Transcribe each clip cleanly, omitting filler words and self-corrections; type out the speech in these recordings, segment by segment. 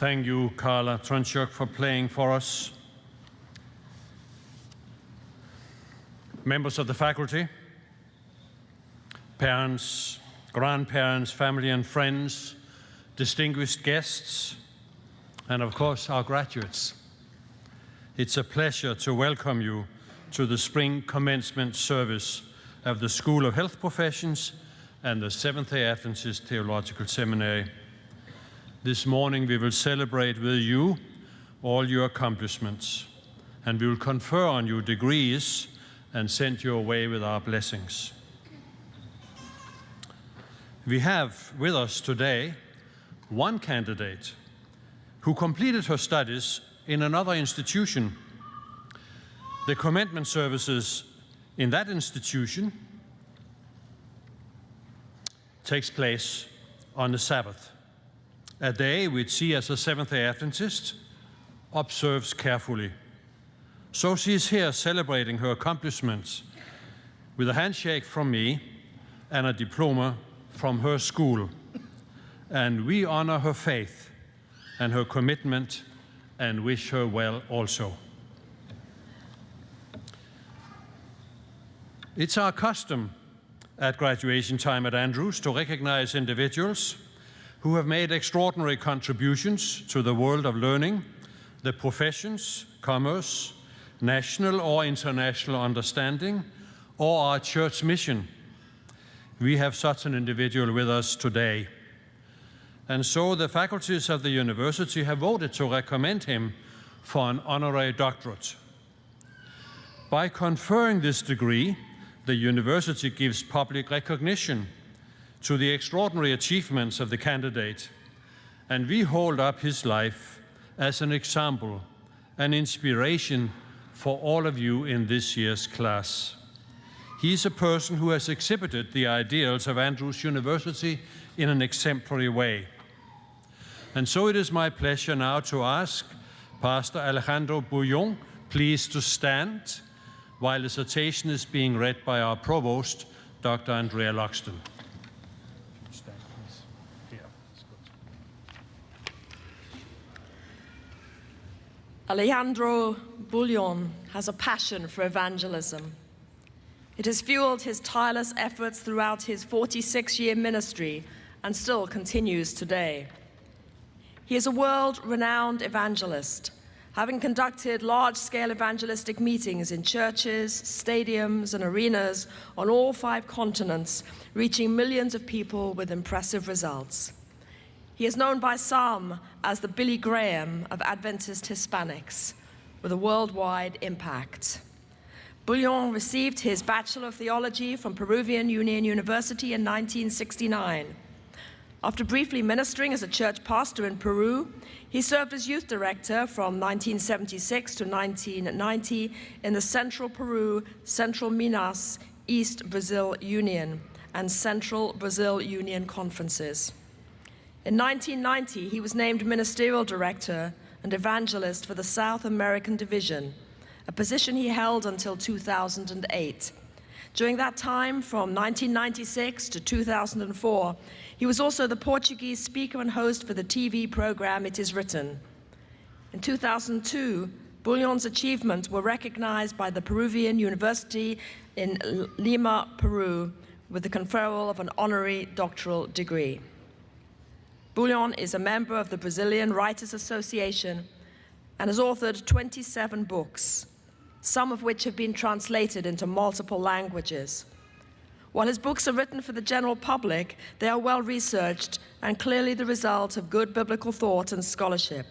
Thank you, Carla Trunchuk, for playing for us. Members of the faculty, parents, grandparents, family and friends, distinguished guests, and of course our graduates. It's a pleasure to welcome you to the spring commencement service of the School of Health Professions and the Seventh-day Adventist Theological Seminary. This morning we will celebrate with you all your accomplishments, and we will confer on you degrees and send you away with our blessings. We have with us today one candidate who completed her studies in another institution. The commencement services in that institution takes place on the Sabbath, a day which she, as a Seventh-day Adventist, observes carefully. So she is here celebrating her accomplishments with a handshake from me and a diploma from her school. And we honor her faith and her commitment and wish her well also. It's our custom at graduation time at Andrews to recognize individuals who have made extraordinary contributions to the world of learning, the professions, commerce, national or international understanding, or our church mission. We have such an individual with us today. And so the faculties of the university have voted to recommend him for an honorary doctorate. By conferring this degree, the university gives public recognition to the extraordinary achievements of the candidate, and we hold up his life as an example, an inspiration for all of you in this year's class. He is a person who has exhibited the ideals of Andrews University in an exemplary way. And so it is my pleasure now to ask Pastor Alejandro Bullon please to stand while the citation is being read by our provost, Dr. Andrea Loxton. Stand, please. Here. That's good. Alejandro Bullon has a passion for evangelism. It has fueled his tireless efforts throughout his 46-year ministry and still continues today. He is a world-renowned evangelist, having conducted large-scale evangelistic meetings in churches, stadiums, and arenas on all 5 continents, reaching millions of people with impressive results. He is known by some as the Billy Graham of Adventist Hispanics, with a worldwide impact. Bullon received his Bachelor of Theology from Peruvian Union University in 1969. After briefly ministering as a church pastor in Peru, he served as youth director from 1976 to 1990 in the Central Peru, Central Minas, East Brazil Union, and Central Brazil Union conferences. In 1990, he was named ministerial director and evangelist for the South American Division, a position he held until 2008. During that time, from 1996 to 2004, he was also the Portuguese speaker and host for the TV program It Is Written. In 2002, Bullon's achievements were recognized by the Peruvian University in Lima, Peru, with the conferral of an honorary doctoral degree. Bullon is a member of the Brazilian Writers Association and has authored 27 books, some of which have been translated into multiple languages. While his books are written for the general public, they are well researched and clearly the result of good biblical thought and scholarship.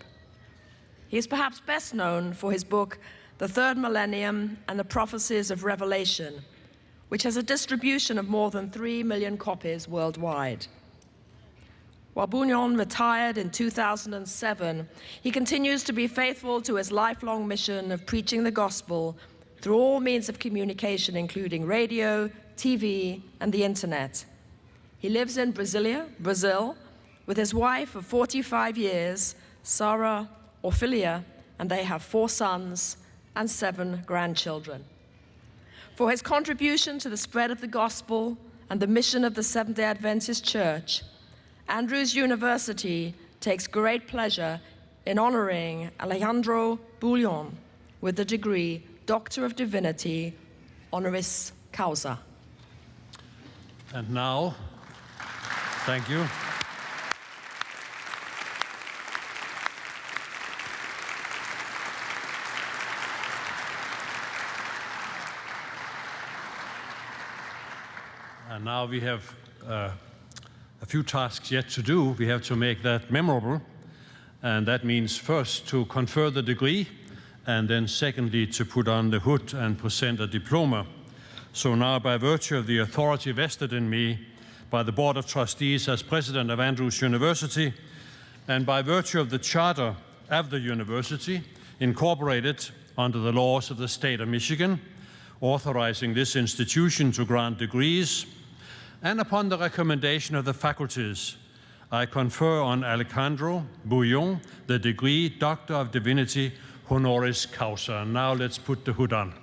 He is perhaps best known for his book, The Third Millennium and the Prophecies of Revelation, which has a distribution of more than 3 million copies worldwide. While Bullon retired in 2007, he continues to be faithful to his lifelong mission of preaching the gospel through all means of communication, including radio, TV, and the internet. He lives in Brazil, with his wife of 45 years, Sarah Orfilia, and they have 4 sons and 7 grandchildren. For his contribution to the spread of the gospel and the mission of the Seventh-day Adventist Church, Andrews University takes great pleasure in honoring Alejandro Bullon with the degree Doctor of Divinity, Honoris Causa. And now, thank you. And now we have a few tasks yet to do. We have to make that memorable. And that means first to confer the degree, and then secondly to put on the hood and present a diploma. So now, by virtue of the authority vested in me by the Board of Trustees as President of Andrews University, and by virtue of the Charter of the University, incorporated under the laws of the state of Michigan, authorizing this institution to grant degrees, and upon the recommendation of the faculties, I confer on Alejandro Bullon the degree Doctor of Divinity, Honoris Causa. And now let's put the hood on.